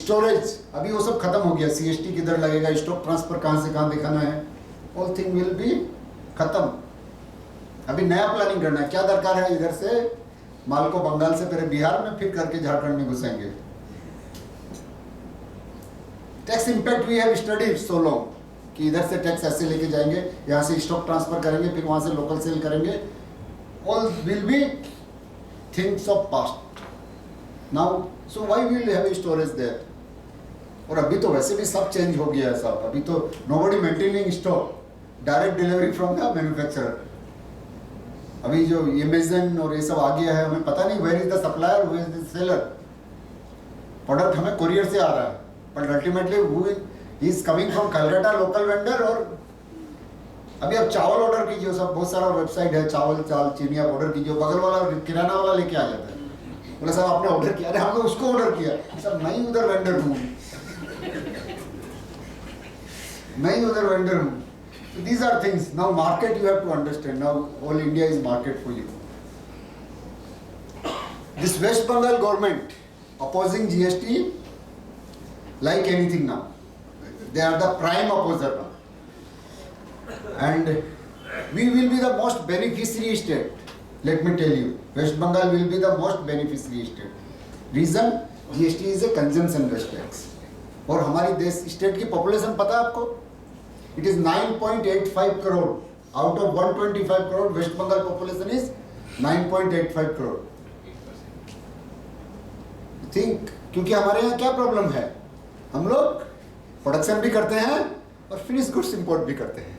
Storage अभी वो सब खत्म हो गया, सीएसटी किधर लगेगा, स्टॉक ट्रांसफर कहाँ से कहाँ दिखाना है, ऑल थिंग विल बी खत्म। अभी नया प्लानिंग करना है, क्या दरकार है, इधर से माल को बंगाल से पहले बिहार में फिर करके झारखंड में घुसेंगे। Tax impact we have studied so long कि इधर से टैक्स ऐसे लेके जाएंगे, यहाँ से स्टॉक ट्रांसफर करेंगे, फिर वहां से लोकल सेल करेंगे, all will be things of past now. So why will have storage there. और अभी तो वैसे भी सब चेंज हो गया है साहब, अभी तो nobody maintaining stock, direct delivery from the manufacturer. अभी जो अमेज़न और ये सब आ गया है, हमें पता नहीं where is the supplier, where is the seller. Product हमें कोरियर से आ रहा है, but ultimately who is coming from Calcutta local vendor. और अभी आप चावल ऑर्डर कीजिए, सब बहुत सारा वेबसाइट है, चावल चाल चीनी आप ऑर्डर कीजिए, बगल वाला किराना वाला लेके आ जाता है, बोला साहब आपने ऑर्डर किया, अरे हमने उसको ऑर्डर किया, सब मैं ही उधर वेंडर हूँ, मैं ही उधर वेंडर हूँ। So these are things. Now market you have to understand. Now all India is market for you. This West Bengal government opposing GST like anything now. They are the prime opposer now. And we will be the most beneficiary state. Let me tell you, West Bengal will be the most beneficiary state. Reason? GST is a consumption based tax. और हमारी देश state की population पता है आपको? It is 9.85 crore. Out of 125 crore, West Bengal population is 9.85 crore. Think, क्योंकि हमारे यहाँ क्या प्रॉब्लम है, हम लोग प्रोडक्शन भी करते हैं और फिनिश गुड्स इंपोर्ट भी करते हैं।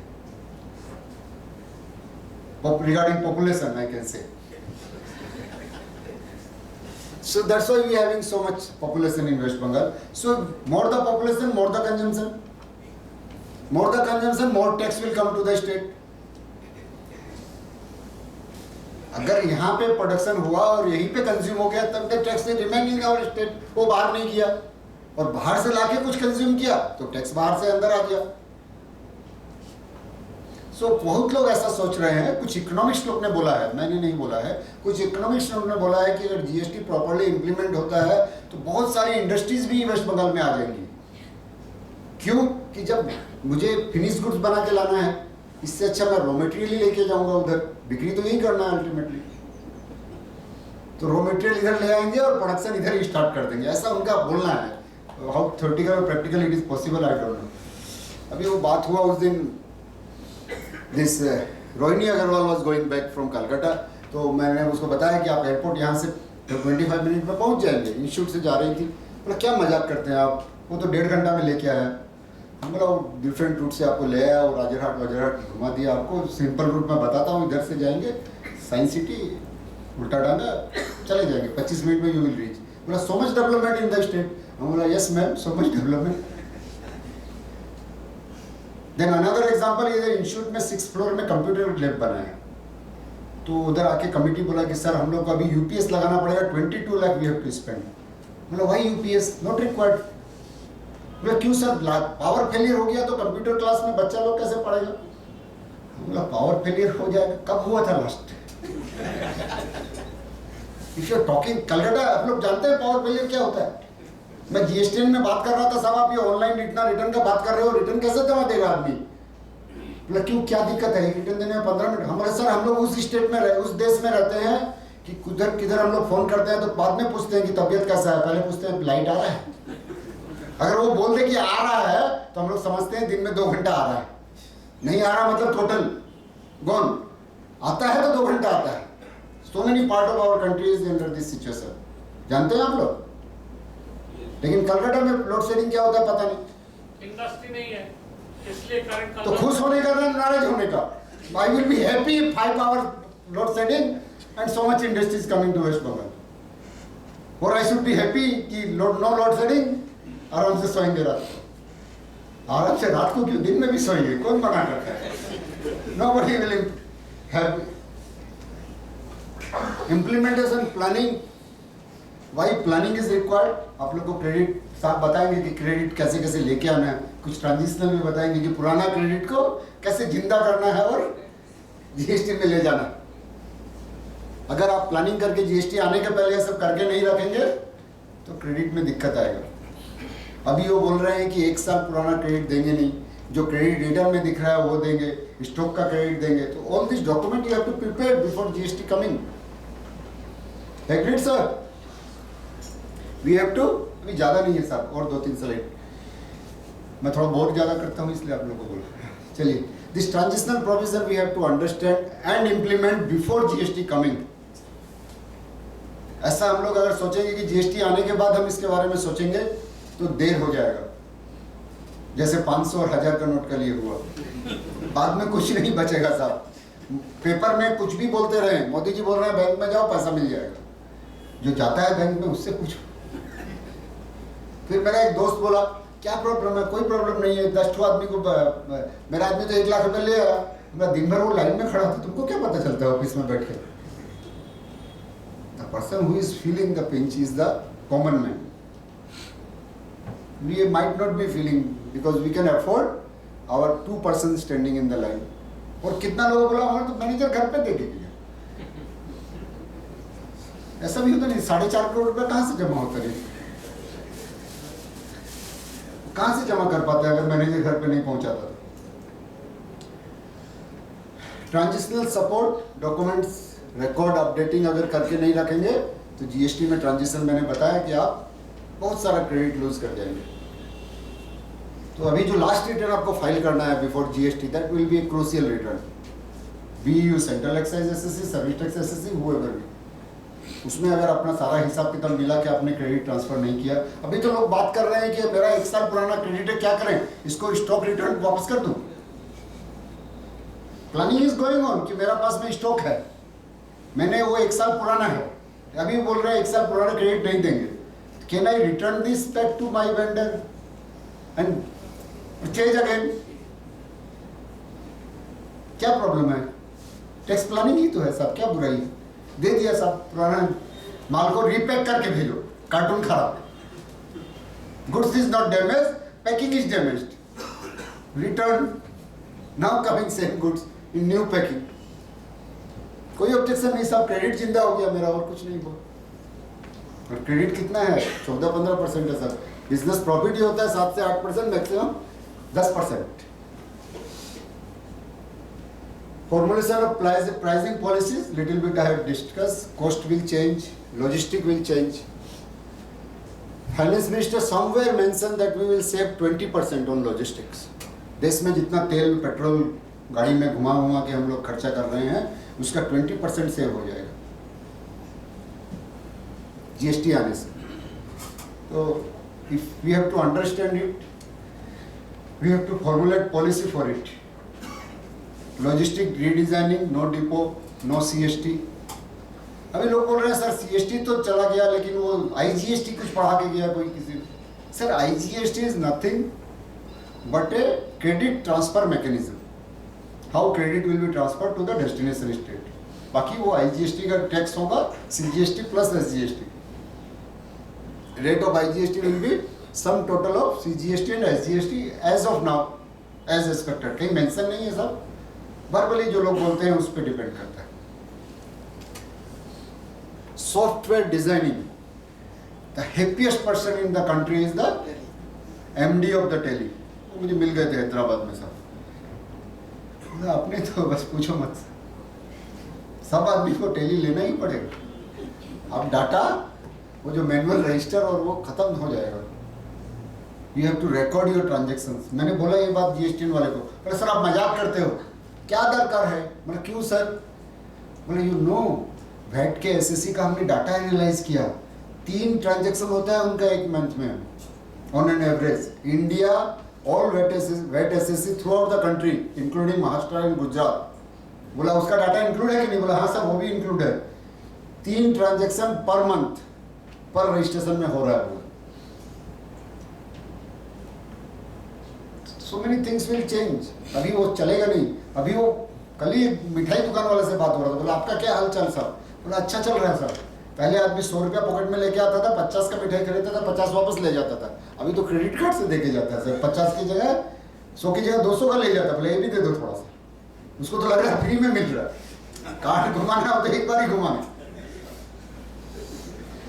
Regarding population, I can say. So that's why we are having so much population in West Bengal. So more the population, more the consumption. More the consumption, more tax will come to the state. अगर यहाँ पे production हुआ और यहीं पे consume हो गया, तब तक tax remain in our state, वो बाहर नहीं किया और बाहर से लाके कुछ कंज्यूम किया तो टैक्स बाहर से अंदर आ गया। सो बहुत लोग ऐसा सोच रहे हैं, कुछ इकोनॉमिक्स लोग ने बोला है, मैंने नहीं बोला है, कुछ इकोनॉमिक्स लोग ने बोला है कि अगर जीएसटी प्रॉपर्ली इंप्लीमेंट होता है तो बहुत सारी इंडस्ट्रीज भी वेस्ट बंगाल में आ जाएंगी। क्यों कि जब मुझे फिनिश गुड्स बना के लाना है, इससे अच्छा मैं रॉ मटेरियल ही लेके जाऊंगा उधर, बिक्री तो यही करना है अल्टीमेटली। तो रॉ मटेरियल इधर ले आएंगे और प्रोडक्शन इधर ही स्टार्ट कर देंगे, ऐसा उनका बोलना है। हाउ थ्योरेटिकल और practical it is possible I don't know. अभी वो बात हुआ उस दिन, this Rohini Agarwal was going back from Calcutta, तो मैंने उसको बताया कि आप एयरपोर्ट यहाँ से 25 मिनट में पहुँच जाएंगे, इंस्टीट्यूट से जा रही थी। बोला क्या मजाक करते हैं आप, वो तो 1.5 घंटा में लेके आया। हम बोला वो डिफरेंट रूट से आपको ले आया और राजरहाट घुमा दिया आपको, सिंपल रूट में बताता हूँ, इधर से जाएंगे साइंस सिटी, उल्टा डांगा चले जाएंगे, 25 मिनट में यू विल रीच। बोला so much development in the state. हम बोला yes ma'am, so much development. Then another example, इधर इंस्टीट्यूट में 6th फ्लोर में कंप्यूटर लैब बना है, तो उधर आके कमिटी बोला कि सर हम लोग को अभी यूपीएस लगाना पड़ेगा, 22 lakh we have to spend. बोला व्हाई यूपीएस, नॉट रिक्वायर्ड। बोला क्यों सर, पावर फेलियर हो गया तो कंप्यूटर क्लास में बच्चा लोग कैसे पढ़ेगा। बोला पावर फेलियर हो जाएगा, कब हुआ था last. If you are talking Calcutta, आप लोग जानते हैं पावर फेलियर क्या होता है। मैं जीएसटी में बात कर रहा था, साहब आप ये ऑनलाइन इतना रिटर्न का बात कर रहे हो, रिटर्न कैसे जमा देगा आदमी। बोला क्यों, क्या दिक्कत है, रिटर्न देने में 15 मिनट। हमारे सर हम लोग उस स्टेट में उस देश में रहते हैं कि किधर किधर हम लोग फोन करते हैं तो बाद में पूछते हैं कि तबियत कैसा है, पहले पूछते हैं लाइट आ रहा है। अगर वो बोल दे कि आ रहा है तो हम लोग समझते हैं दिन में 2 घंटा आ रहा है, नहीं आ रहा मतलब टोटल गॉन, आता है तो 2 घंटा आता है। So many part of our country is under this situation, जानते हैं आप लोग। लेकिन कलकत्ता में लोड शेडिंग क्या होता है पता नहीं, इंडस्ट्री नहीं है इसलिए करंट तो खुश होने का ना नाराज होने का। I will be happy 5 hour load shedding and so much industries coming to West Bengal, और आई शुड बी हैप्पी कि नो लोड शेडिंग, आराम से सोएंगे रात को। आराम से रात को क्यों, दिन में भी सोएंगे, कौन मना करता है। Nobody will have implementation planning. Why planning is required. आप लोग को क्रेडिट साहब बताएंगे कि क्रेडिट कैसे कैसे लेके आना है, कुछ ट्रांजिशनल में बताएंगे कि पुराना क्रेडिट को कैसे जिंदा करना है और जीएसटी में ले जाना। अगर आप प्लानिंग करके जीएसटी आने के पहले सब करके नहीं रखेंगे तो क्रेडिट में दिक्कत आएगा। अभी वो बोल रहे हैं कि 1 साल पुराना क्रेडिट देंगे नहीं, जो क्रेडिट रिटर्न में दिख रहा है वो देंगे, स्टॉक का क्रेडिट देंगे। तो all this document you have to prepare before GST coming. Agreed sir? We have to, अभी ज़्यादा नहीं है सर, और 2-3 स्लाइड। मैं थोड़ा बहुत ज़्यादा करता हूँ इसलिए आप लोगों को बोला। चलिए, this transitional provision we have to understand and implement before GST coming. ऐसा हम लोग अगर सोचेंगे कि जीएसटी आने के बाद हम इसके बारे में सोचेंगे तो देर हो जाएगा, जैसे 500 और 1000 का नोट के लिए हुआ। बाद में कुछ नहीं बचेगा साहब। पेपर में कुछ भी बोलते रहे, मोदी जी बोल रहे हैं बैंक में जाओ पैसा मिल जाएगा, जो जाता है बैंक में उससे पूछो। फिर मेरा एक दोस्त बोला क्या प्रॉब्लम है? कोई प्रॉब्लम नहीं है, 10 आदमी को, मेरा आदमी तो 1 लाख रुपए ले आया, मैं दिन भर वो लाइन में खड़ा था, तुमको क्या पता चलता है ऑफिस में बैठ के? The person who is feeling the pinch is the common man. We might not be feeling because we can afford our 2 persons standing in the line. और कितना लोगों बोला हमारे तो मैनेजर घर पे दे के गया। ऐसा भी होता नहीं, 4.5 करोड़ रुपए कहाँ से जमा होता है? कहाँ से जमा कर पाते हैं अगर मैनेजर घर पे नहीं पहुंचाता? Transitional support documents record updating अगर करके नहीं रखेंगे तो जीएसटी में ट्रांजिशन, मैंने बताया कि आप बहुत सारा क्रेडिट लूज कर जाएंगे। तो अभी जो लास्ट रिटर्न आपको फाइल करना है before GST, that will be a crucial return. BU, central excise SSC, service tax SSC, however भी, उसमें अगर अपना सारा हिसाब किताब मिला कि आपने क्रेडिट ट्रांसफर नहीं किया। अभी तो लोग बात कर रहे हैं कि मेरा 1 साल पुराना क्रेडिट है, क्या करें, इसको स्टॉक रिटर्न वापस कर दूं। प्लानिंग इज गोइंग ऑन कि मेरा पास में स्टॉक है, मैंने वो 1 साल पुराना है, अभी बोल रहे हैं 1 साल पुराना क्रेडिट नहीं देंगे। Can I return this back to my vendor and purchase again? क्या प्रॉब्लम है? टैक्स प्लानिंग ही तो है साहब, क्या बुराई है? दे दिया साहब, पुराना माल को रीपैक करके भेजो, कार्टून खराब, goods is not damage, packing is damaged, return, now coming same goods in new packing. कोई ऑब्जेक्शन नहीं साहब, क्रेडिट जिंदा हो गया मेरा, और कुछ नहीं हुआ। और क्रेडिट कितना है? 14-15% है सर। बिजनेस प्रॉफिट ही होता है 7 से 8%, maximum 10%। Formulation of pricing policies little bit I have discuss. Cost will change, logistic will change. Finance minister somewhere mention that we will save 20% on logistics. देश में जितना तेल पेट्रोल गाड़ी में घुमा के हम लोग खर्चा कर रहे हैं, उसका 20% सेव हो जाएगा जीएसटी आने से। तो if we have to understand it, we have to formulate policy for it. Logistic redesigning, no depot, no CST. अभी लोग बोल रहे हैं सर सीएसटी तो चला गया, लेकिन वो आईजीएसटी कुछ पढ़ा के गया कोई किसी ने। Sir IGST is nothing but a credit transfer mechanism. How credit will be transfer to the destination state. बाकी वो आईजीएसटी का टैक्स होगा, CGST plus SGST. Rate of IGST will be sum total of CGST and SGST as of now, as expected। कहीं mention नहीं है सब, verbally जो लोग बोलते हैं उस पर डिपेंड करता है। Software designing, the happiest person in the country is the MD of the Tally. वो मुझे मिल गए थे हैदराबाद में सब। आपने तो बस पूछो मत, सब आदमी को टेली लेना ही पड़ेगा। अब डाटा, वो जो मैनुअल रजिस्टर और वो खत्म हो जाएगा। You have to record your transactions. मैंने बोला ये बात जीएसटी वाले को, बोले सर आप मजाक करते हो, क्या दरकार है? बोले क्यों सर? बोले यू नो वैट के एसएससी का हमने डाटा एनालाइज किया, 3 ट्रांजेक्शन होता है उनका 1 मंथ में on an average. India all VAT SSC through the country including Maharashtra and Gujarat. बोला उसका डाटा इंक्लूड है कि नहीं? बोला हाँ सर वो भी इंक्लूड है। 3 ट्रांजेक्शन पर मंथ पर रजिस्ट्रेशन में हो रहा है। So many things will change. अभी वो चलेगा नहीं। अभी वो कल ही मिठाई दुकान वाले से बात हो रहा था, बोला आपका क्या हाल चाल साहब? बोला अच्छा चल रहा है सर। पहले आदमी 100 रुपया पॉकेट में लेके आता था, 50 का मिठाई खरीदता था, 50 वापस ले जाता था। अभी तो क्रेडिट कार्ड से देके जाता है सर, 50 की जगह 100 की जगह 200 का ले जाता। बोले ये भी दे दो थोड़ा सा, उसको तो लग रहा है फ्री में मिल रहा है। कार्ड घुमाना हो तो एक बार ही घुमाना।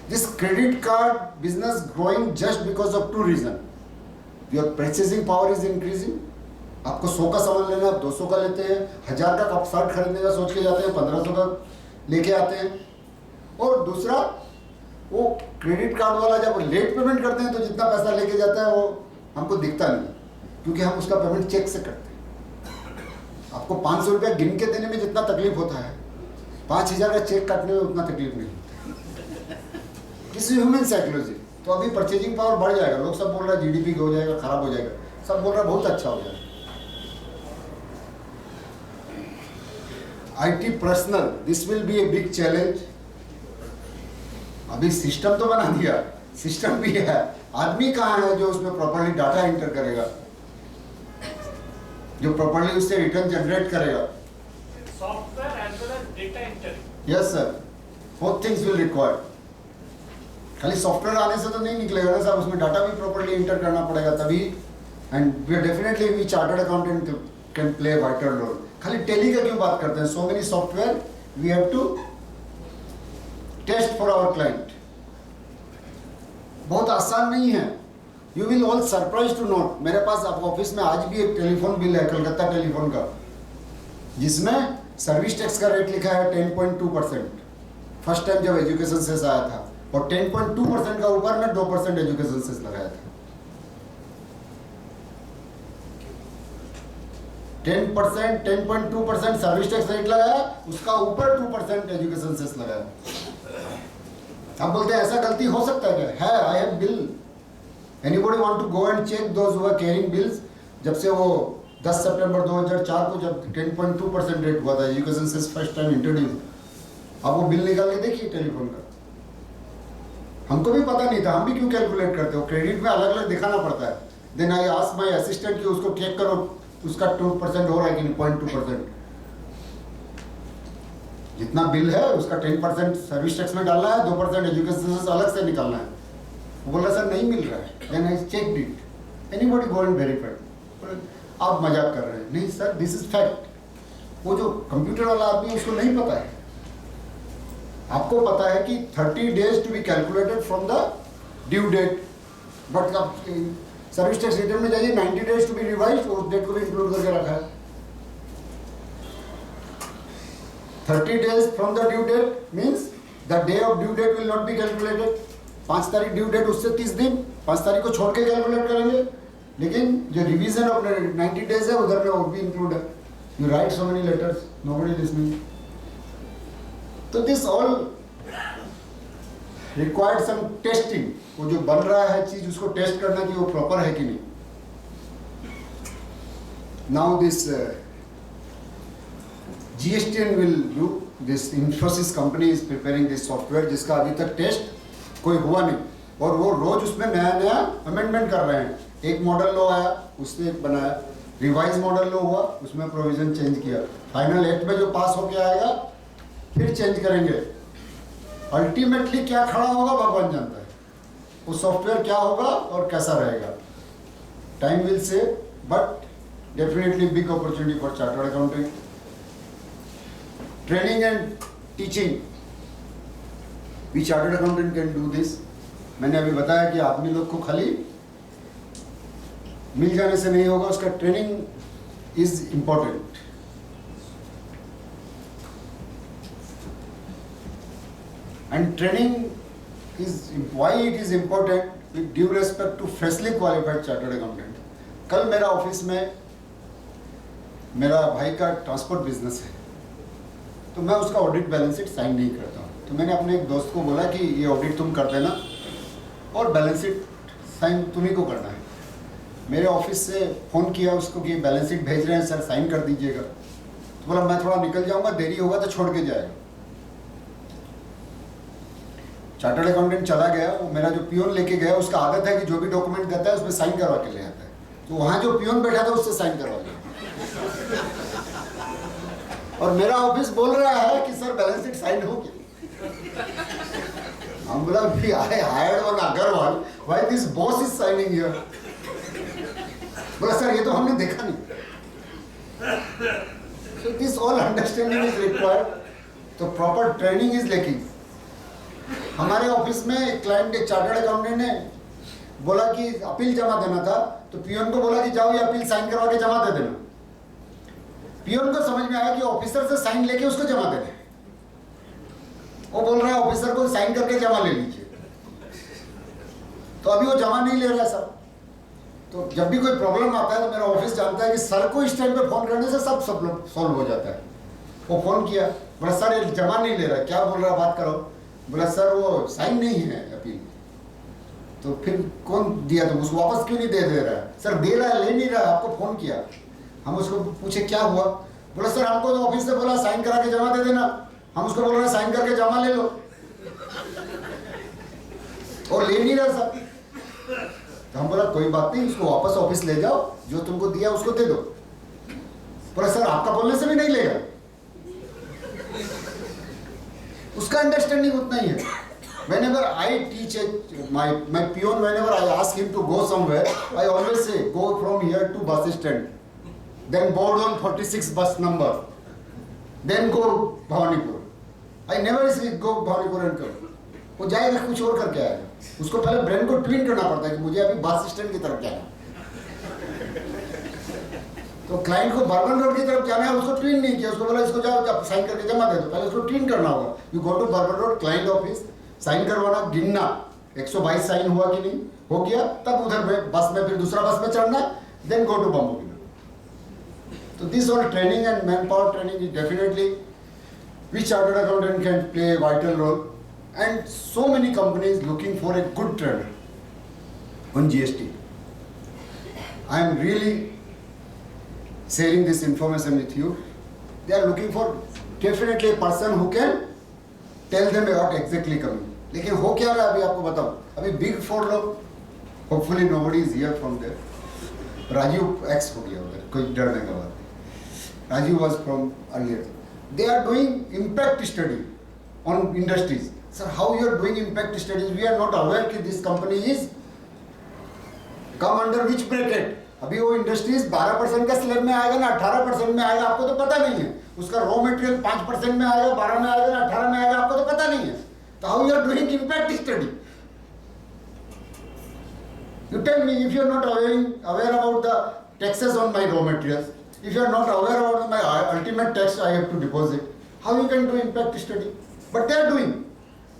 This credit card business growing just because of 2 reasons. Your purchasing power is increasing. आपको 100 का सामान लेना, आप 200 का लेते हैं। 1000 का कप शर्ट खरीदने का सोच के जाते हैं, 1500 का लेके आते हैं। और दूसरा, वो क्रेडिट कार्ड वाला जब लेट पेमेंट करते हैं तो जितना पैसा लेके जाता है वो हमको दिखता नहीं, क्योंकि हम उसका पेमेंट चेक से करते हैं। आपको 500 रुपया गिन के देने में जितना तकलीफ होता है, 5000 का चेक काटने में उतना तकलीफ नहीं होता। This is human psychology. तो अभी परचेजिंग पावर बढ़ जाएगा। लोग सब बोल रहे हैं जीडीपी हो जाएगा, खराब हो जाएगा, सब बोल रहे हैं बहुत अच्छा हो जाएगा। IT personal, this will be a big challenge. अभी सिस्टम तो बना दिया, सिस्टम भी है, आदमी कहाँ है जो उसमें प्रॉपर्ली डाटा एंटर करेगा, जो प्रॉपर्ली उससे रिटर्न जनरेट करेगा। Software as well as data entry. Yes sir, both things will require. खाली सॉफ्टवेयर आने से तो नहीं निकलेगा ना साहब, उसमें डाटा भी प्रॉपर्ली एंटर करना पड़ेगा तभी। And we definitely we chartered accountant can play vital role. खाली टेली का क्यों बात करते हैं? So many software we have to test for our client. बहुत आसान नहीं है। You will all surprise to note, मेरे पास आप ऑफिस में आज भी एक टेलीफोन बिल है कलकत्ता टेलीफोन का, जिसमें सर्विस टैक्स का रेट लिखा है 10.2%। फर्स्ट टाइम जब एजुकेशन सेस आया था, और 10.2% का ऊपर में 2% एजुकेशन सेस लगाया था। 10%, 10.2% सर्विस टैक्स रेट लगाया, उसका ऊपर 2% एजुकेशन सेस लगाया। आप बोलते हैं ऐसा गलती हो सकता है क्या? है, I have bill. Anybody want to go and check those who are carrying bills? जब से वो 10 सितंबर 2004 को जब 10.2% रेट हुआ था education cess first time introduce, आप वो बिल निकाल के देखिए टेलीफोन का। हमको भी पता नहीं था, हम भी क्यों कैलकुलेट करते हो, क्रेडिट में अलग अलग दिखाना पड़ता है। Then I ask my assistant कि उसको चेक करो उसका 2% हो रहा है कि नहीं, 0.2%। जितना बिल है उसका 10% सर्विस टैक्स में डालना है, 2% एजुकेशन से अलग से निकालना है। वो बोला सर नहीं मिल रहा है। Then I check it, anybody go and verify. आप मजाक कर रहे हैं? नहीं सर, दिस इज फैक्ट। वो जो कंप्यूटर वाला आदमी है उसको नहीं पता है। आपको पता है कि 30 days to be calculated from the due date, but आप सर्विस टैक्स रिटर्न में जाइए 90 days टू बी रिवाइज, उस डेट को भी इंक्लूड करके रखा है। 30 days from the due date means the day of due date will not be calculated. 5 तारीख ड्यू डेट, उससे 30 दिन, 5 तारीख को छोड़ के कैलकुलेट करेंगे। लेकिन जो रिवीजन ऑफ 90 days है उधर में वो भी इंक्लूड है। You write so many letters, nobody listening. तो this all required some testing. वो जो बन रहा है चीज उसको टेस्ट करना कि वो प्रॉपर है कि नहीं। Now this GSTN will do this. Infosys company is preparing this software, जिसका अभी तक टेस्ट कोई हुआ नहीं, और वो रोज उसमें नया नया अमेंडमेंट कर रहे हैं। एक मॉडल लो आया, उसने बनाया, रिवाइज मॉडल लो हुआ, उसमें प्रोविजन चेंज किया, फाइनल एक्ट में जो पास होके आएगा फिर चेंज करेंगे। अल्टीमेटली क्या खड़ा होगा भगवान जानता है, वो सॉफ्टवेयर क्या होगा और कैसा रहेगा। Time will say, but definitely big opportunity for chartered accounting. Training and teaching, we chartered accountant can do this. मैंने अभी बताया कि आदमी लोग को खाली मिल जाने से नहीं होगा, उसका training is important. And training is why it is important with due respect to freshly qualified chartered accountant. कल मेरा ऑफिस में मेरा भाई का ट्रांसपोर्ट बिजनेस है, तो मैं उसका ऑडिट बैलेंस शीट साइन नहीं करता हूँ। तो मैंने अपने एक दोस्त को बोला कि ये ऑडिट तुम कर देना और बैलेंस शीट साइन तुम्ही को करना है। मेरे ऑफिस से फ़ोन किया उसको कि बैलेंस शीट भेज रहे हैं सर, साइन कर दीजिएगा। तो बोला मैं थोड़ा निकल जाऊँगा, देरी होगा तो छोड़ के जाएगा। चार्टर्ड अकाउंटेंट चला गया, वो मेरा जो पियोन लेके गया, उसका आदत है कि जो भी डॉक्यूमेंट देता है उसमें साइन करवा के ले आता है। तो वहाँ जो पियोन बैठा था उससे साइन करवा लिया। और मेरा ऑफिस बोल रहा है कि सर बैलेंस शीट साइन हो गया। हम बोला we I hired one Agarwal, why this boss is signing here. बोला सर ये तो हमने देखा नहीं। So this all understanding is required. तो प्रॉपर ट्रेनिंग इज लेकिंग। हमारे ऑफिस में एक क्लाइंट, एक चार्टर्ड अकाउंटेंट ने बोला कि अपील जमा देना था, तो पियोन को बोला कि जाओ ये अपील साइन करवा के जमा दे देना। पियोन को समझ में आया कि ऑफिसर से साइन लेके उसको जमा देना है। वो बोल रहा है ऑफिसर को साइन करके जमा ले लीजिए, तो अभी वो जमा नहीं ले रहा है सर। तो जब भी कोई प्रॉब्लम आता है तो मेरा ऑफिस जानता है कि सर को इस टाइम पे फोन करने से सब सॉल्व हो जाता है। वो फोन किया, बोला सर ये जमा नहीं ले रहा, क्या बोल रहा है बात करो। बोला सर वो साइन नहीं है अपील। तो फिर कौन दिया, तो उसको वापस क्यों नहीं दे रहा है। सर दे रहा है, ले नहीं रहा है, आपको फोन किया। हम उसको पूछे क्या हुआ, बोला सर हमको तो ऑफिस से बोला साइन करा के जमा दे देना, हम उसको बोल रहे हैं साइन करके जमा ले लो, और ले नहीं रहा सर। तो हम बोला कोई बात नहीं, उसको वापस ऑफिस ले जाओ, जो तुमको दिया उसको दे दो। बोला सर आपका बोलने से भी नहीं लेगा, उसका अंडरस्टैंडिंग उतना ही है। Whenever I teach my peon, whenever I ask him to go somewhere, I always say go from here to bus stand, then board on 46 bus number, then go Bhawanipur. I never say go Bhawanipur and come. वो जाएगा कुछ और करके आएगा, उसको पहले brain को twin करना पड़ता है कि मुझे अभी बस स्टैंड की तरफ जाना। तो क्लाइंट को बर्बन रोड की तरफ जाना है, उसको ट्विन नहीं किया, उसको बोला इसको जाओ साइन करके जमा दे दो, पहले उसको ट्विन करना होगा। You go to Brabourne Road client office, sign करवाना, गिनना 122 साइन हुआ कि नहीं, हो गया, तब उधर में बस में फिर दूसरा बस में चढ़ना, देन गो टू बम्बू। तो this all training and man power training is definitely which chartered accountant can play a vital role, and so many companies looking for a good trainer on GST. I am really sharing this information with you. They are looking for definitely a person who can tell them what exactly coming. लेकिन हो क्या रहा है अभी आपको बताऊं, अभी big four लोग, hopefully nobody is here from there, Rajiv ex हो गया उधर, कोई डरने का बात नहीं, Rajiv was from earlier. They are doing impact study on industries. Sir, how you are doing impact studies? We are not aware that this company is come under which bracket. अभी वो इंडस्ट्रीज 12% का स्लैब में आएगा ना 18% में आएगा, आपको तो पता नहीं है। उसका रॉ मटेरियल 5% में आएगा, 12 में आएगा ना 18 में आएगा, आपको तो पता नहीं है। तो how you are doing impact study? You tell me if you are not aware about the taxes on my raw materials. If you are not aware about my ultimate tax I have to deposit, how you can do impact study? But they are doing.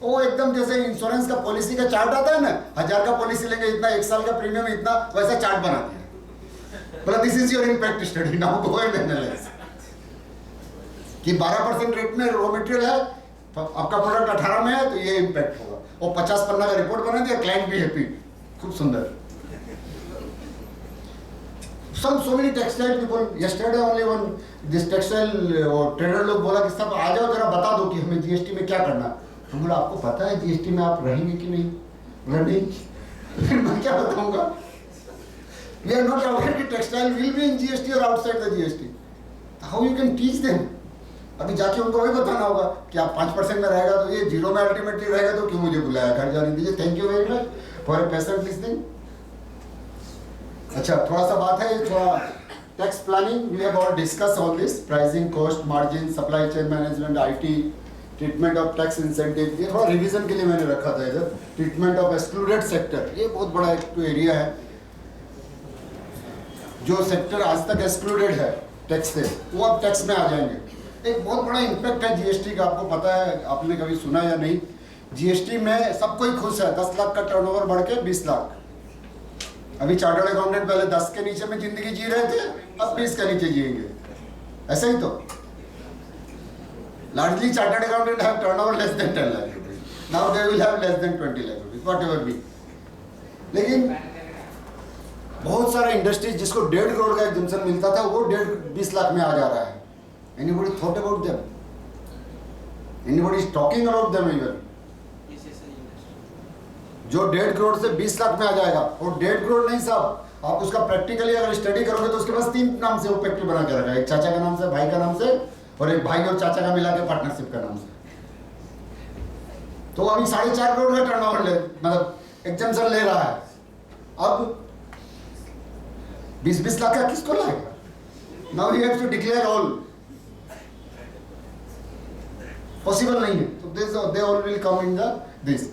वो एकदम जैसे insurance का policy का chart आता है ना, 1000 का policy लेंगे इतना, 1 साल का प्रीमियम इतना, वैसा चार्ट बना दिया। बोला this is your impact study, now go and analyse कि 12% रेट में रॉ मटेरियल है, आपका प्रोडक्ट 18 में है, तो ये इम्पैक्ट होगा। और 50 पन्ना का रिपोर्ट बना दिया, क्लाइंट भी हैप्पी, खूब सुंदर। So many textile people, yesterday only one this textile trader लोग बोला कि सब आ जाओ जरा बता दो कि हमें जीएसटी में क्या करना। हम बोला आपको पता है जीएसटी में आप रहेंगे कि नहीं? बोला नहीं। फिर मैं क्या बताऊंगा? We are not aware कि textile will be in GST or outside the GST. How you can teach them? अभी जाके उनको वही बताना होगा कि आप 5% में रहेगा तो ये 0 में अल्टीमेटली रहेगा तो क्यों मुझे बुलाया, घर जाने दीजिए। Thank you very much for a patient listening. अच्छा थोड़ा सा बात है, थोड़ा tax planning, we have all discuss all this, pricing, cost, margin, supply chain management, IT, treatment of tax incentive, ये थोड़ा रिवीजन के लिए मैंने रखा था इधर। ट्रीटमेंट ऑफ एक्सक्लूडेड सेक्टर, ये बहुत बड़ा एक एरिया है, जो सेक्टर आज तक एक्सक्लूडेड है टैक्स से, वो अब टैक्स में आ जाएंगे। एक बहुत बड़ा इम्पैक्ट है जीएसटी का, आपको पता है, आपने कभी सुना या नहीं। जीएसटी में सब कोई खुश है, 10 लाख का टर्नओवर बढ़ के 20 लाख। अभी चार्टर्ड अकाउंटेंट पहले 10 के नीचे में जिंदगी जी रहे थे, अब 20 के नीचे जिएंगे, ऐसा ही तो। Largely chartered accountant have turnover less than 10 lakh rupees, now they will have less than 20 lakh rupees, whatever B. लेकिन बहुत सारे इंडस्ट्रीज जिसको 1.5 करोड़ का एग्जम्पशन मिलता था, वो 20 लाख में आ जा रहा है। Anybody thought about them? Anybody is talking about them even? जो 1.5 करोड़ से 20 लाख में आ जाएगा, और 1.5 करोड़ नहीं साहब, आप उसका प्रैक्टिकली अगर स्टडी करोगे तो उसके पास 3 नाम से वो फैक्ट्री बना के रखा है, एक चाचा का नाम से, भाई का नाम से, और एक भाई और चाचा का मिला के पार्टनरशिप का नाम से। तो अभी 4.5 करोड़ का टर्नओवर मतलब एग्जम्पशन ले रहा है, अब 20 लाख का किसको लाएगा? Now you have to declare all, possible नहीं है। तो they all will come in the this.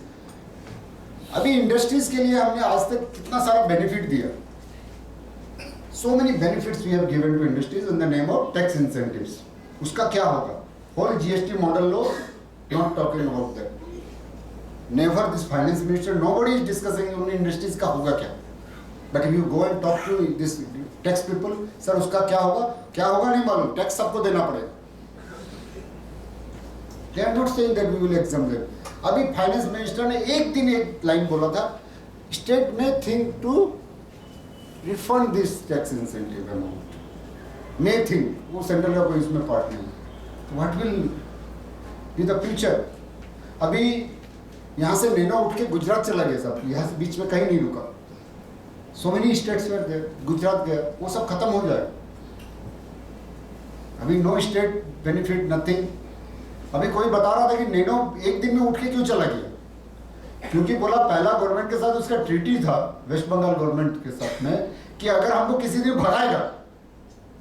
अभी इंडस्ट्रीज के लिए हमने आज तक कितना सारा बेनिफिट दिया, so many benefits we have given to industries in the name of tax incentives. उसका क्या होगा? होल जीएसटी मॉडल लो, not talking about that, never this finance minister, nobody is discussing उन इंडस्ट्रीज का होगा क्या। But if you go and talk to this tax people, sir उसका क्या होगा, क्या होगा नहीं मालूम, टैक्स सबको देना पड़ेगा। They are not saying that we will exempt them. अभी फाइनेंस मिनिस्टर ने एक दिन एक लाइन बोला था, स्टेट में think to refund this tax incentive amount, may think, वो सेंट्रल का कोई इसमें पार्ट नहीं। What will be the future? अभी यहाँ से नैनो उठ के गुजरात चला गया साहब, यहाँ से बीच में कहीं नहीं रुका। So many states were there, Gujarat गया, वो सब खत्म हो जाए। अभी नो स्टेट बेनिफिट, नथिंग। अभी कोई बता रहा था कि नैनो एक दिन में उठ के क्यों चला गया, क्योंकि बोला पहला गवर्नमेंट के साथ उसका ट्रीटी था, वेस्ट बंगाल गवर्नमेंट के साथ में, कि अगर हमको किसी दिन भगाएगा,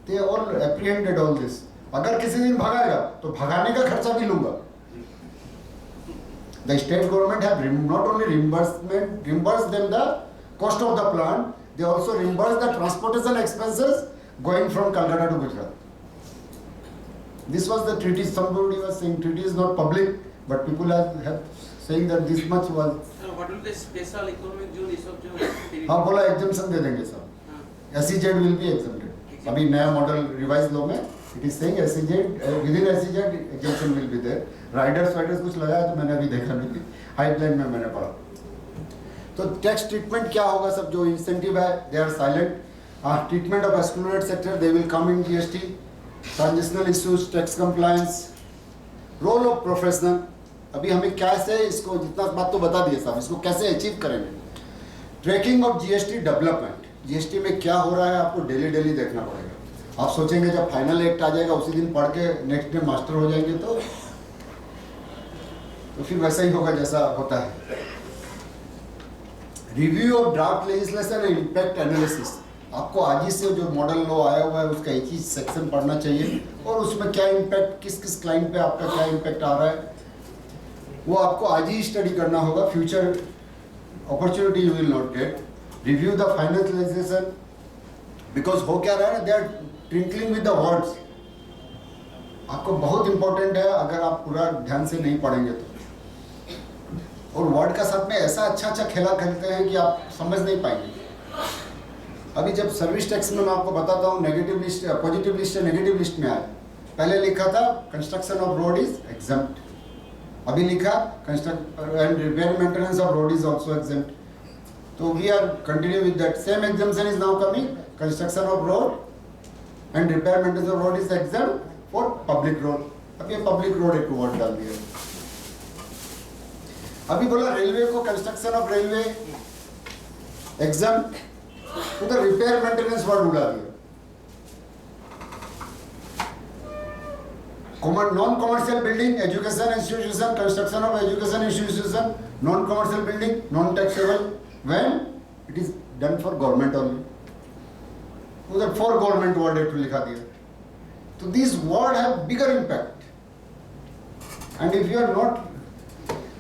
they all apprehended all this, अगर किसी दिन भगाएगा तो भगाने का खर्चा भी लूंगा। The state government have not only reimburse them the cost of the plant, they also reimburse the transportation expenses going from Calcutta to Gujarat. This was the treaty. Somebody was saying treaty is not public, but people have saying that this much was. So what will the special economic zone is of हाँ बोला exemption दे देंगे सब। SEZ will be exempted. अभी नया model revise law में it is saying SEZ within SEZ exemption will be there. Riders कुछ लगाया तो मैंने अभी देखा नहीं, हाईप्लाइन में मैंने पढ़ा। तो टैक्स ट्रीटमेंट क्या होगा? सब जो इंसेंटिव है they are silent. Treatment of excluded sector they will come in GST. Transitional issues, tax compliance, role of professional. अभी हमें कैसे इसको, जितना बात तो बता दिए साहब, इसको कैसे अचीव करेंगे। Tracking of GST development, GST में क्या हो रहा है आपको डेली डेली देखना पड़ेगा। आप सोचेंगे जब फाइनल एक्ट आ जाएगा उसी दिन पढ़ के नेक्स्ट डे मास्टर हो जाएंगे तो फिर वैसा ही होगा जैसा होता है। Review of draft legislation and impact analysis, आपको आज ही से जो मॉडल लॉ आया हुआ है उसका एक ही सेक्शन पढ़ना चाहिए, और उसमें क्या इम्पैक्ट, किस किस क्लाइंट पे आपका क्या इम्पैक्ट आ रहा है वो आपको आज ही स्टडी करना होगा। Future opportunity you will not get. Review the finance legislation, because हो क्या रहा है ना, they are twinkling with the words. आपको बहुत इंपॉर्टेंट है, अगर आप पूरा ध्यान से नहीं पढ़ेंगे तो। और वर्ड का साथ में ऐसा अच्छा खेला खेलते हैं कि आप समझ नहीं पाएंगे। अभी जब सर्विस टैक्स में मैं आपको बताता हूँ, नेगेटिव लिस्ट, पॉजिटिव लिस्ट है, नेगेटिव लिस्ट में आया। पहले लिखा था construction of road is exempt, अभी लिखा construct and repair maintenance of road is also exempt. तो we are continue with that same exemption is now coming, construction of road and repair maintenance of road is exempt for public road. अब ये public road एक word डाल दिया। अभी बोला railway को construction of railway exempt, उधर repair maintenance word उड़ा दिया। Non commercial building, education institution, construction of education institution, non commercial building, non taxable when it is done for government only, उधर फॉर गवर्नमेंट वर्ड एक लिखा दिया। तो this word have bigger impact, and if you are not,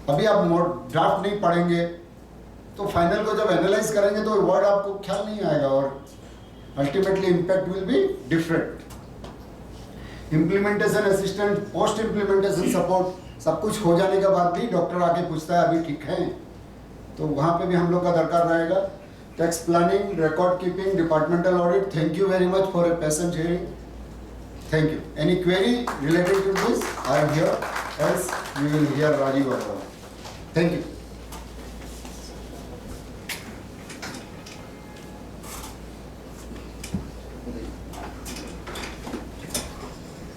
अभी आप draft नहीं पढ़ेंगे तो फाइनल को जब एनालाइज करेंगे तो वर्ड आपको ख्याल नहीं आएगा, और ultimately impact will be different. Implementation assistant, post implementation support, सब कुछ हो जाने के बाद भी डॉक्टर आके पूछता है अभी ठीक है, तो वहाँ पे भी हम लोग का दरकार रहेगा। Tax planning, record keeping, departmental audit. Thank you very much for a patient hearing. Thank you. Any query related to this? I am here, else we will hear Rajeev Agarwal. Thank you.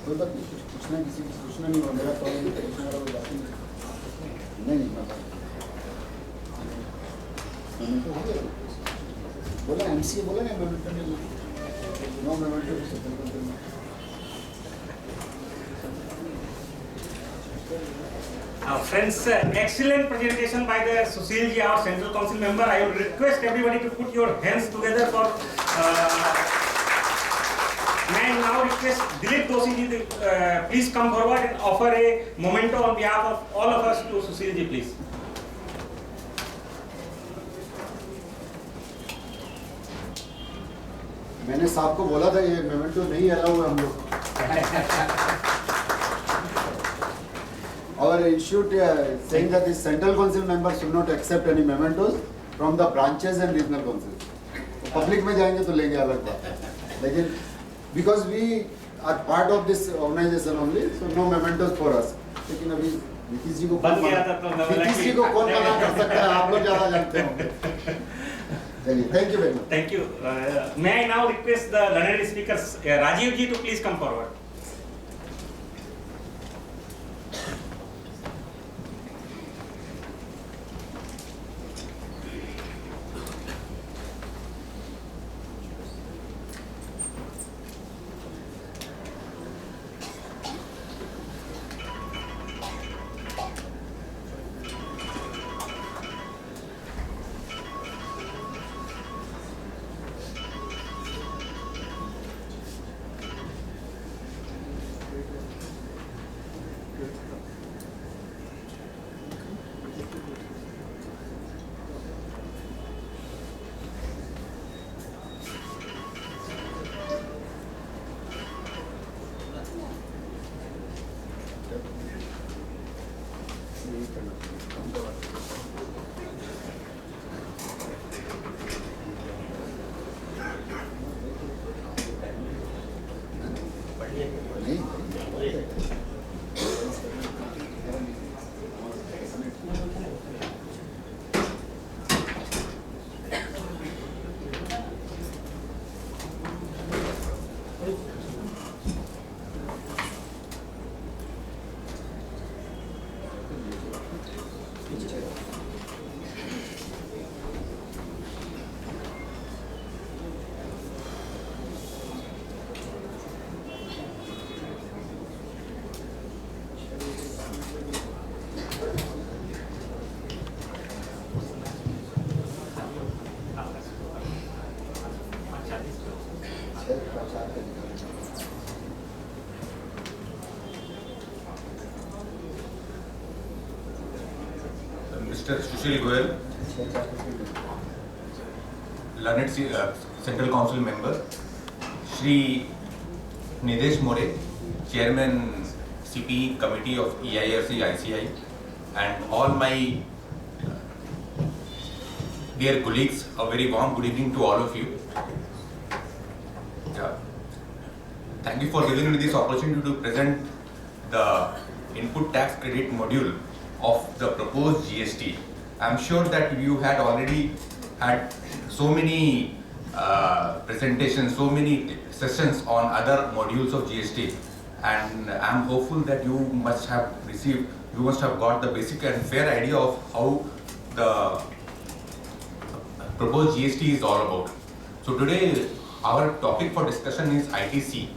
कोई बात नहीं, कुछ पूछना किसी को पूछना नहीं, और मेरा प्रॉब्लम पूछने वाला कोई बात नहीं। तो हो गया बोला, एमसीए बोला ना, no Friends, excellent presentation by the Sushil ji, our Central Council member. I will request everybody to put your hands together for. May I now request Dilip Doshi ji, please come forward and offer a memento on behalf of all of us to Sushil ji, please. मैंने साहब को बोला था ये memento नहीं allow है हम लोग Our institute saying that the central council members should not accept any mementos from the branches and regional councils. Public में जाएंगे तो लेंगे अलग बात, लेकिन because we are part of this organization only, so no mementos for us. लेकिन अभी नीतीश जी को बन गया था तो मैं बोला नीतीश कि- जी को कौन मना कर सकता है, आप लोग ज़्यादा जानते होंगे. चलिए, thank you very much. Thank you. May I now request the learned speakers, Rajiv ji, to please come forward. Mr. Sushil Goyal, learned Central Council member, Shri Nidesh More, Chairman CPE Committee of EIRC ICI, and all my dear colleagues, a very warm good evening to all of you. Thank you for giving me this opportunity to present the input tax credit module of the proposed GST. I'm sure that you had already had so many presentations, so many sessions on other modules of GST, and I'm hopeful that you must have got the basic and fair idea of how the proposed GST is all about. So today our topic for discussion is ITC,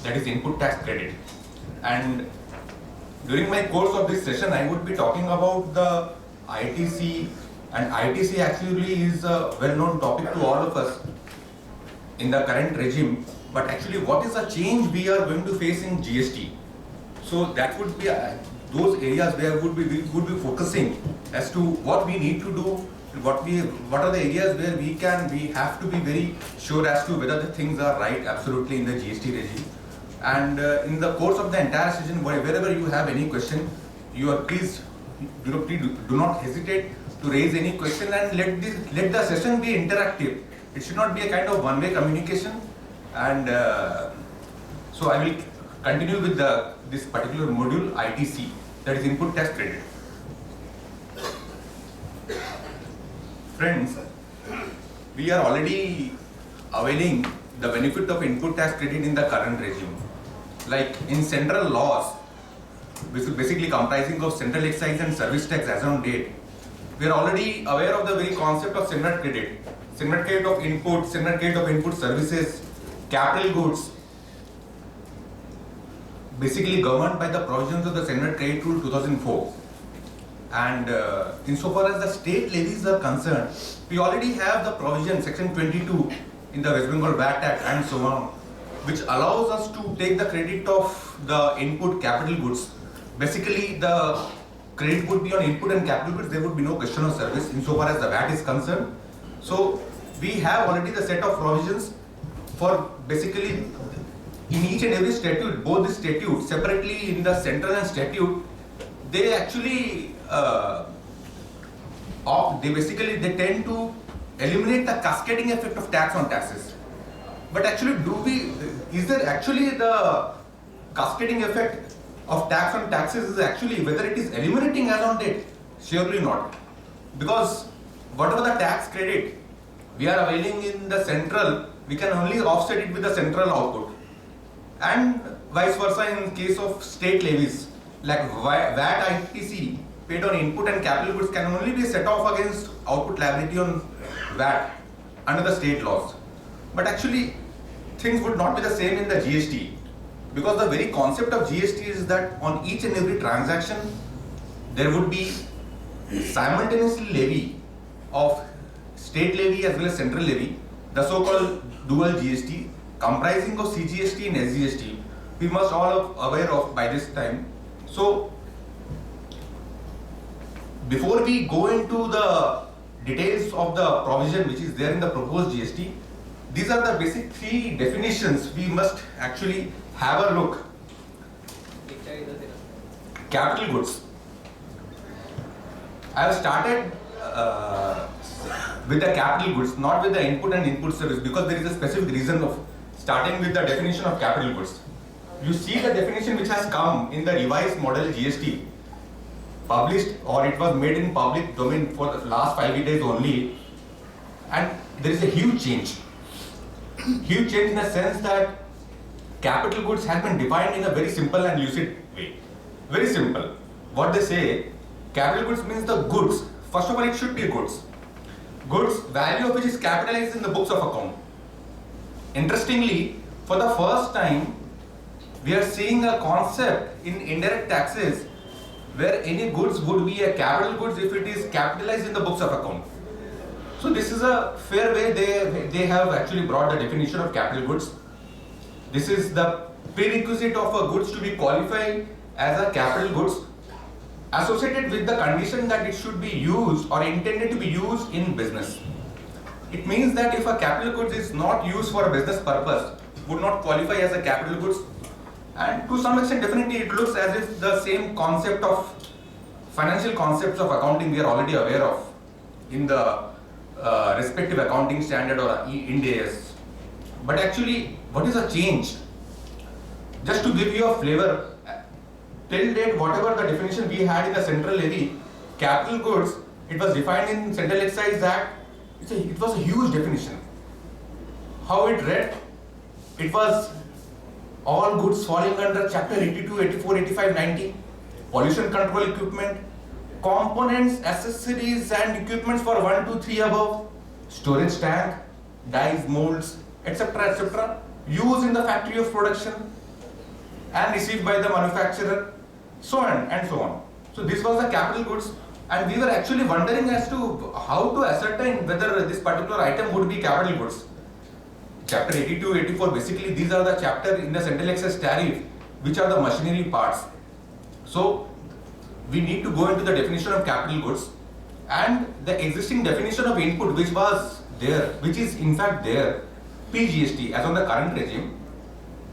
that is input tax credit, and during my course of this session I would be talking about the ITC, and ITC actually is a well-known topic to all of us in the current regime, but actually what is the change we are going to face in GST. So that would be those areas where we would be focusing as to what we need to do, what are the areas where we have to be very sure as to whether the things are right absolutely in the GST regime. And in the course of the entire session, wherever you have any question, please do not hesitate to raise any question, and let the session be interactive. It should not be a kind of one-way communication. And so I will continue with this particular module, ITC, that is input tax credit. Friends, we are already availing the benefit of input tax credit in the current regime. Like in central laws, which is basically comprising of central excise and service tax as on date, we are already aware of the very concept of standard credit of input, standard credit of input services, capital goods, basically governed by the provisions of the Standard Credit Rule 2004. And insofar as the state levies are concerned, we already have the provision, section 22 in the West Bengal VAT Act and so on, which allows us to take the credit of the input capital goods. Basically, the credit would be on input and capital goods, there would be no question of service insofar as the VAT is concerned. So, we have already the set of provisions for basically in each and every statute, both the statutes separately in the central and statute, they actually they tend to eliminate the cascading effect of tax on taxes. But actually, is there actually the cascading effect of tax on taxes is actually whether it is eliminating as on date? Surely not. Because whatever the tax credit we are availing in the central, we can only offset it with the central output. And vice versa in case of state levies, like VAT ITC paid on input and capital goods can only be set off against output liability on VAT under the state laws. But actually, things would not be the same in the GST, because the very concept of GST is that on each and every transaction, there would be simultaneously levy of state levy as well as central levy, the so-called dual GST, comprising of CGST and SGST. We must all aware of by this time. So, before we go into the details of the provision which is there in the proposed GST, these are the basic three definitions we must actually have a look. Capital goods. I have started with the capital goods, not with the input and input service, because there is a specific reason of starting with the definition of capital goods. You see the definition which has come in the revised model GST, published, or it was made in public domain for the last 5 days only, and there is a huge change. Huge change in the sense that capital goods has been defined in a very simple and lucid way. Very simple. What they say, capital goods means the goods. First of all, it should be goods. Goods, value of which is capitalized in the books of account. Interestingly, for the first time, we are seeing a concept in indirect taxes where any goods would be a capital goods if it is capitalized in the books of account. So this is a fair way they have actually brought the definition of capital goods. This is the prerequisite of a goods to be qualified as a capital goods, associated with the condition that it should be used or intended to be used in business. It means that if a capital goods is not used for a business purpose, would not qualify as a capital goods. And to some extent, definitely it looks as if the same concept of financial concepts of accounting we are already aware of in the respective accounting standard or Ind AS. But actually, what is a change? Just to give you a flavor, till date, whatever the definition we had in the central levy, capital goods, it was defined in Central Excise Act. It was a huge definition. How it read? It was all goods falling under chapter 82, 84, 85, 90, pollution control equipment, components, accessories and equipments for 1, 2, 3 above, storage tank, dies, molds, etc., used in the factory of production and received by the manufacturer, so on and so on. So this was the capital goods, and we were actually wondering as to how to ascertain whether this particular item would be capital goods. Chapter 82, 84, basically these are the chapter in the Central Excise Tariff which are the machinery parts. So we need to go into the definition of capital goods, and the existing definition of input which was there, which is in fact there, PGST as on the current regime.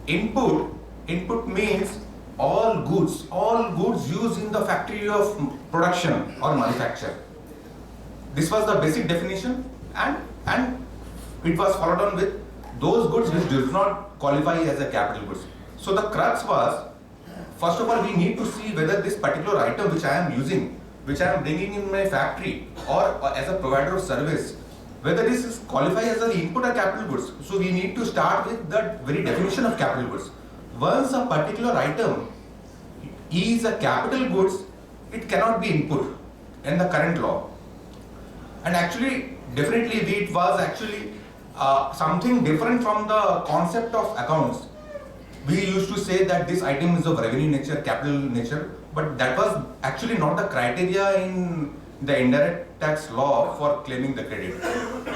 Input means all goods used in the factory of production or manufacture. This was the basic definition, and it was followed on with those goods which do not qualify as a capital goods. So the crux was, first of all, we need to see whether this particular item which I am using, which I am bringing in my factory or as a provider of service, whether this is qualified as an input or capital goods. So we need to start with the very definition of capital goods. Once a particular item is a capital goods, it cannot be input in the current law. And actually, definitely it was actually something different from the concept of accounts. We used to say that this item is of revenue nature, capital nature, but that was actually not the criteria in the indirect tax law for claiming the credit.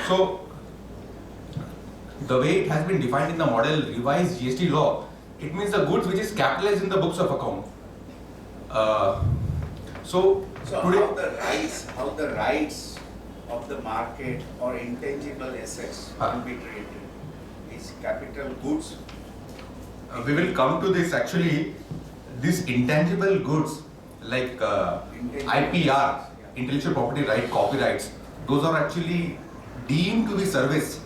So the way it has been defined in the model revised GST law, it means the goods which is capitalized in the books of account. So today, how the rights of the market or intangible assets will be treated is capital goods? We will come to this actually. These intangible goods like IPR, intellectual property right, copyrights, those are actually deemed to be service.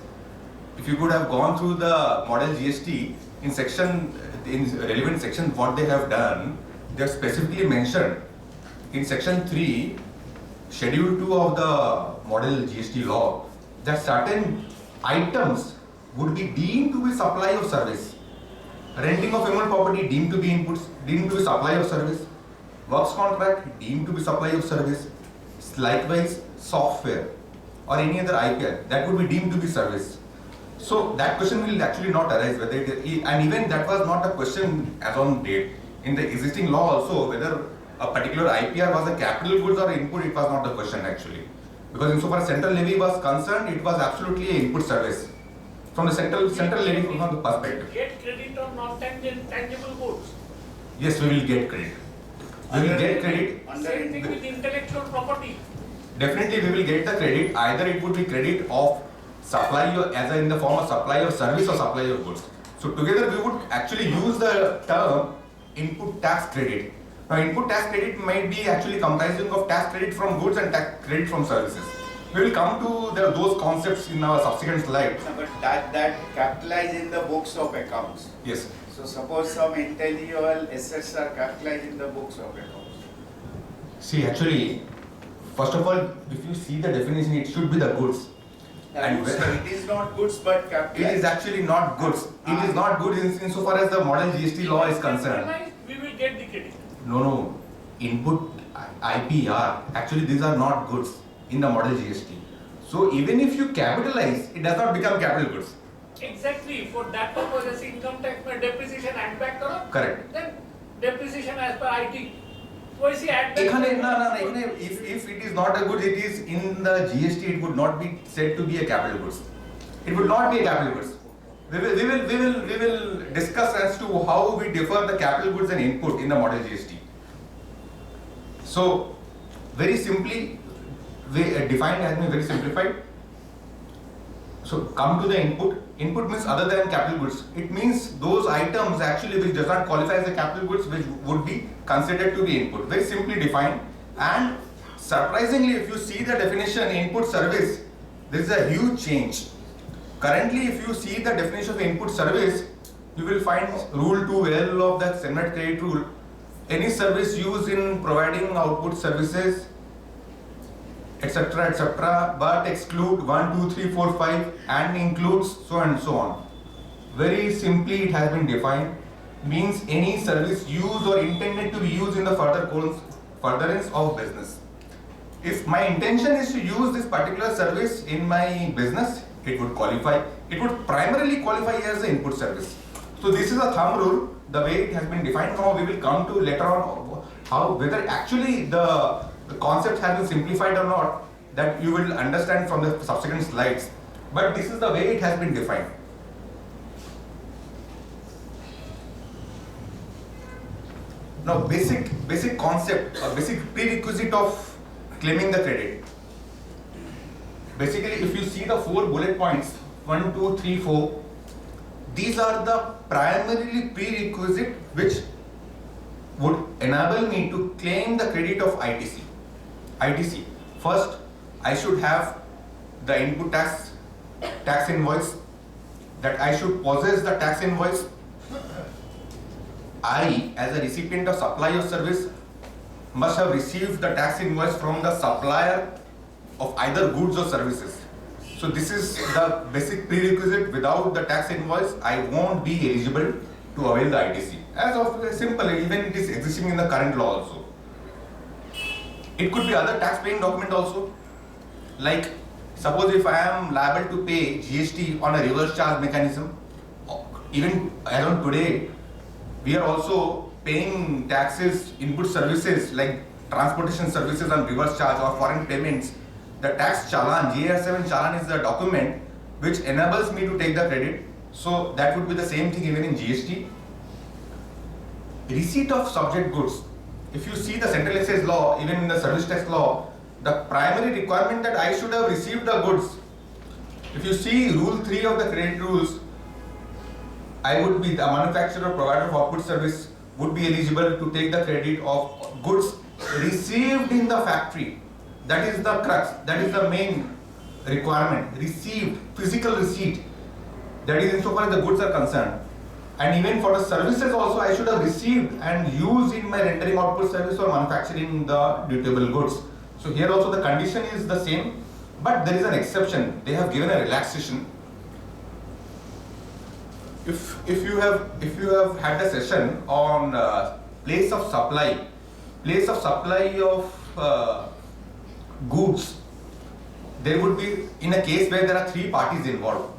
If you could have gone through the model GST in relevant section, what they have done, they have specifically mentioned in section 3, schedule 2 of the model GST law, that certain items would be deemed to be supply of service. Renting of human property deemed to be inputs, deemed to be supply of service. Works contract deemed to be supply of service. Likewise, software or any other IPR that would be deemed to be service. So that question will actually not arise whether it is, and even that was not a question as on date. In the existing law also, whether a particular IPR was a capital goods or input, it was not the question actually. Because insofar as central levy was concerned, it was absolutely an input service. From the central levy from the perspective. Get credit on non-tangible goods. Yes, we will get credit. We will get credit. Same thing with intellectual property. Definitely we will get the credit. Either it would be credit of supply as in the form of supply of service or supply of goods. So together we would actually use the term input tax credit. Now input tax credit might be actually comprising of tax credit from goods and tax credit from services. We will come to those concepts in our subsequent slides. No, but that capitalized in the books of accounts. Yes. So suppose some intangible assets are capitalized in the books of accounts. See, actually, first of all, if you see the definition, it should be the goods. And So it is not goods but it capitalized. is actually not goods. It is not goods insofar as the model GST law is concerned. We will get the credit. No. Input IPR, actually these are not goods in the model GST. So even if you capitalize, it does not become capital goods. Exactly. For that purpose, as income tax में depreciation add back करो. Correct. Then depreciation as per IT. वैसे add back. No. If it is not a good, it is in the GST, it would not be said to be a capital goods. It would not be a capital goods. We will discuss as to how we differ the capital goods and input in the model GST. So very simply, defined has been very simplified. So come to the input. Input means other than capital goods. It means those items actually which does not qualify as a capital goods, which would be considered to be input. Very simply defined. And surprisingly, if you see the definition input service, there is a huge change. Currently, if you see the definition of input service, you will find rule 2L of the Senate credit rule. Any service used in providing output services, etc., but exclude 1, 2, 3, 4, 5 and includes so and so on. Very simply it has been defined, means any service used or intended to be used in the furtherance of business. If my intention is to use this particular service in my business, it would qualify. It would primarily qualify as an input service. So this is a thumb rule, the way it has been defined. Now we will come to later on how whether actually the concept has been simplified or not, that you will understand from the subsequent slides. But this is the way it has been defined. Now basic concept or basic prerequisite of claiming the credit. Basically, if you see the 4 bullet points, 1, 2, 3, 4, these are the primarily prerequisite which would enable me to claim the credit of ITC. ITC. First, I should have the input tax invoice, that I should possess the tax invoice. I, as a recipient of supply of service, must have received the tax invoice from the supplier of either goods or services. So this is the basic prerequisite. Without the tax invoice, I won't be eligible to avail the ITC. As of simple, even it is existing in the current law also. It could be other tax paying document also. Like suppose if I am liable to pay GST on a reverse charge mechanism, even as on today, we are also paying taxes, input services like transportation services on reverse charge or foreign payments. The tax challan, GR7 challan is the document which enables me to take the credit. So that would be the same thing even in GST. Receipt of subject goods. If you see the central excise law, even in the service tax law, the primary requirement that I should have received the goods. If you see rule 3 of the credit rules, I would be the manufacturer provider of output service would be eligible to take the credit of goods received in the factory. That is the crux, that is the main requirement, received, physical receipt. That is insofar as the goods are concerned. And even for the services also, I should have received and used in my rendering output service or manufacturing the dutable goods. So here also the condition is the same, but there is an exception. They have given a relaxation. If you have had a session on place of supply of goods, there would be in a case where there are three parties involved.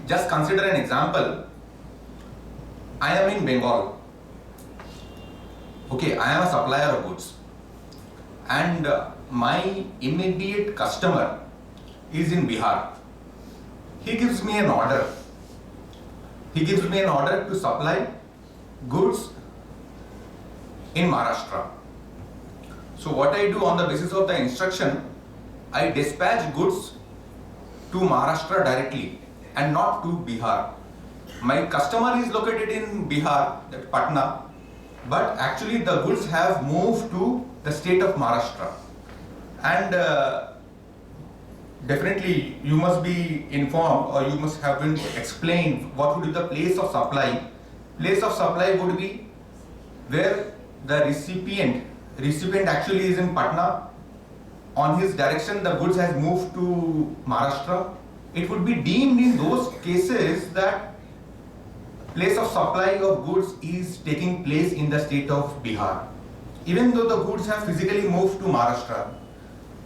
Just consider an example. I am in Bengal. Okay, I am a supplier of goods, and my immediate customer is in Bihar. He gives me an order. He gives me an order to supply goods in Maharashtra. So what I do on the basis of the instruction, I dispatch goods to Maharashtra directly and not to Bihar. My customer is located in Bihar, that Patna, but actually the goods have moved to the state of Maharashtra. And definitely you must be informed, or you must have been explained what would be the place of supply. Place of supply would be where the recipient actually is in Patna. On his direction the goods has moved to Maharashtra. It would be deemed in those cases that place of supply of goods is taking place in the state of Bihar, even though the goods have physically moved to Maharashtra.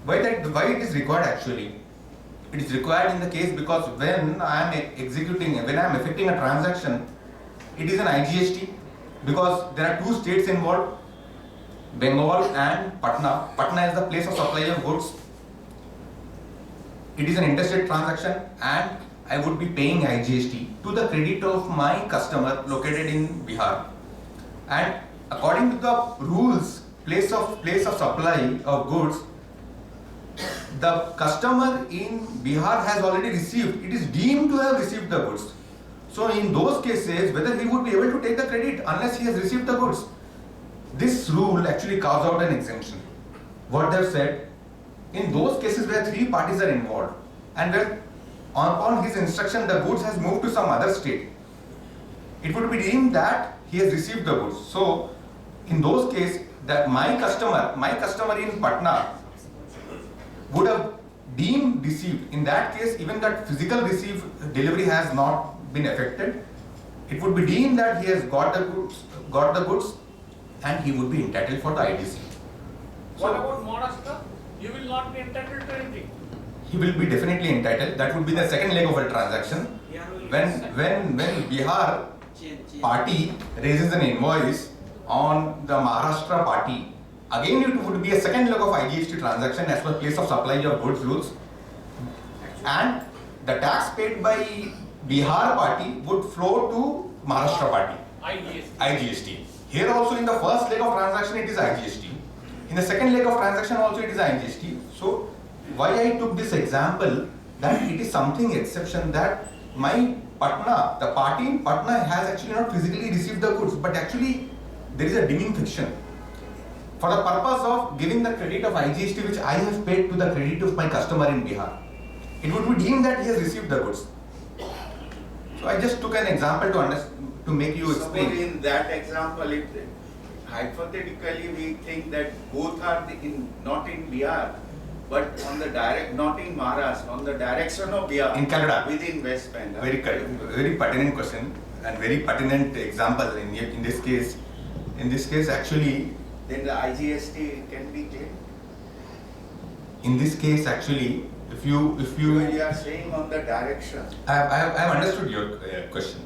Why it is required actually? It is required in the case because when I am effecting a transaction, it is an IGST, because there are two states involved, Bengal and Patna. Patna is the place of supply of goods. It is an interstate transaction, and I would be paying IGST to the credit of my customer located in Bihar. And according to the rules, place of supply of goods, the customer in Bihar has already received. It is deemed to have received the goods. So in those cases, whether he would be able to take the credit unless he has received the goods. This rule actually carves out an exemption. What they have said, in those cases where three parties are involved and where upon his instruction the goods has moved to some other state, it would be deemed that he has received the goods. So in those cases, that my customer in Patna would have deemed received. In that case, even that physical delivery has not been affected. It would be deemed that he has got the goods, and he would be entitled for the ITC. What about Maharashtra? You will not be entitled to anything. He will be definitely entitled. That would be the second leg of a transaction. When Bihar party raises an invoice on the Maharashtra party, again it would be a second leg of IGST transaction as per place of supply of goods rules, and the tax paid by Bihar party would flow to Maharashtra party. IGST. Here also in the first leg of transaction it is IGST. In the second leg of transaction also it is IGST. So why I took this example, that it is something exception that my Patna, the party in Patna has actually not physically received the goods, but actually there is a dimming fiction. For the purpose of giving the credit of IGST which I have paid to the credit of my customer in Bihar, it would be deemed that he has received the goods. So I just took an example to make you explain. So in that example, hypothetically we think that both are not in Bihar, but on the direct, not in Maharashtra, on the direction of Bihar. In Canada. Within West Bengal. Very correct. Very pertinent question and very pertinent example in this case. In this case actually, Then the IGST can be claimed. in this case actually, if you You are saying on the direction. I have understood your question.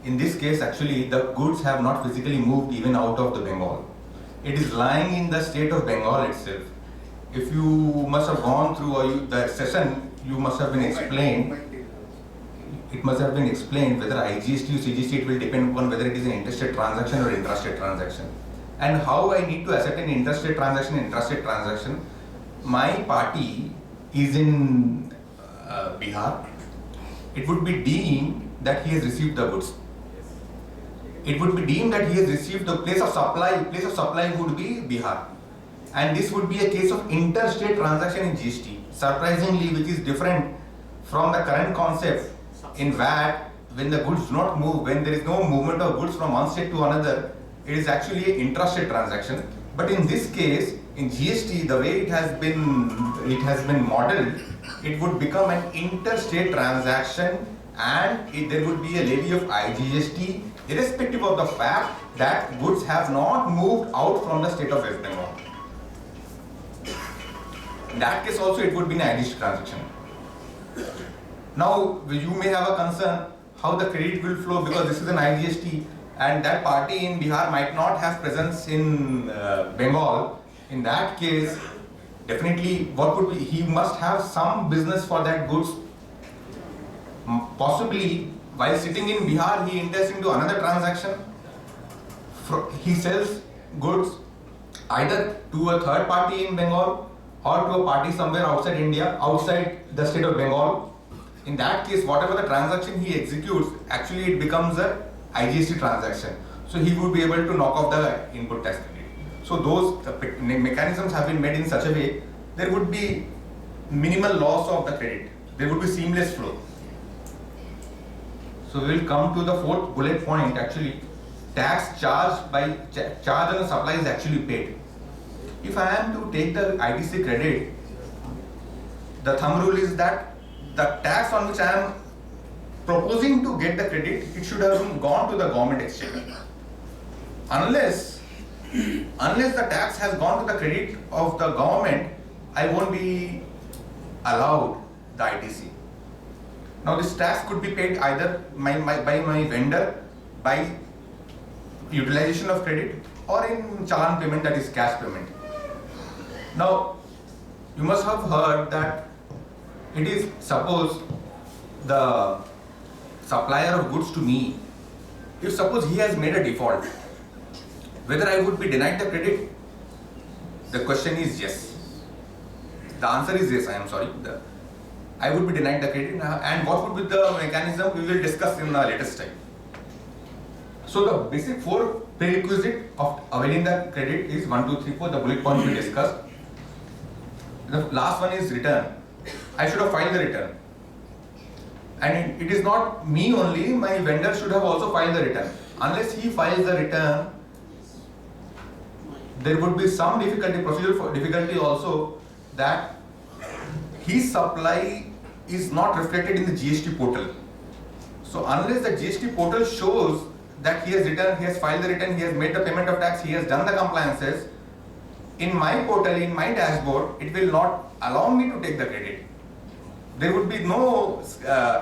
In this case actually the goods have not physically moved even out of the Bengal. It is lying in the state of Bengal itself. If you must have gone through the session, you must have been explained. It must have been explained whether IGST or CGST, it will depend upon whether it is an interstate transaction or intrastate transaction. And how I need to ascertain interstate transaction. My party is in Bihar. It would be deemed that he has received the goods. it would be deemed that he has received the place of supply would be Bihar. And this would be a case of interstate transaction in GST. Surprisingly, which is different from the current concept in VAT, when the goods do not move, when there is no movement of goods from one state to another, it is actually an intrastate transaction. But in this case, in GST, the way it has been modeled, it would become an interstate transaction, and there would be a levy of IGST, irrespective of the fact that goods have not moved out from the state of West Bengal. In that case also, it would be an IGST transaction. Now, you may have a concern how the credit will flow, because this is an IGST and that party in Bihar might not have presence in Bengal. In that case, definitely what would be, he must have some business for that goods. Possibly while sitting in Bihar, he enters into another transaction. He sells goods either to a third party in Bengal or to a party somewhere outside India, outside the state of Bengal. In that case, whatever the transaction he executes, actually it becomes a IGST transaction. So he would be able to knock off the input tax credit. So those mechanisms have been made in such a way, there would be minimal loss of the credit. There would be seamless flow. So we will come to the fourth bullet point. Actually, tax charge on the supply is actually paid. If I am to take the ITC credit, the thumb rule is that the tax on which I am proposing to get the credit, it should have gone to the government exchequer. Unless the tax has gone to the credit of the government, I won't be allowed the ITC. Now this tax could be paid either by my vendor, by utilization of credit, or in challan payment, that is cash payment. Now, you must have heard that it is, suppose the supplier of goods to me, if suppose he has made a default, whether I would be denied the credit? The question is yes. The answer is yes, I am sorry. I would be denied the credit, and what would be the mechanism we will discuss in the latest time. So the basic four prerequisite of availing the credit is 1, 2, 3, 4, the bullet points we discussed. The last one is return. I should have filed the return. And it is not me only, my vendor should have also filed the return. Unless he files the return, there would be some difficulty, procedural difficulty also, that his supply is not reflected in the GST portal. So unless the GST portal shows that he has returned, he has filed the return, he has made the payment of tax, he has done the compliances, in my portal, in my dashboard, it will not allow me to take the credit. There would be no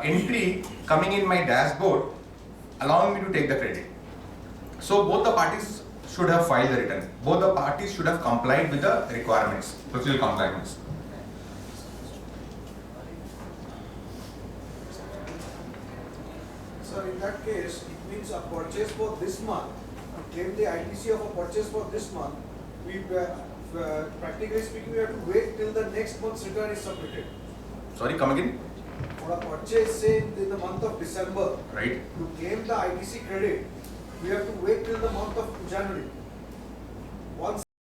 entry coming in my dashboard allowing me to take the credit. So both the parties should have filed the return. Both the parties should have complied with the requirements, procedural compliance. Sir, in that case, it means a purchase for this month, to claim the ITC of a purchase for this month, we practically speaking, we have to wait till the next month's return is submitted. Sorry, come again? For a purchase, say in the month of December, Right. to claim the ITC credit, we have to wait till the month of January.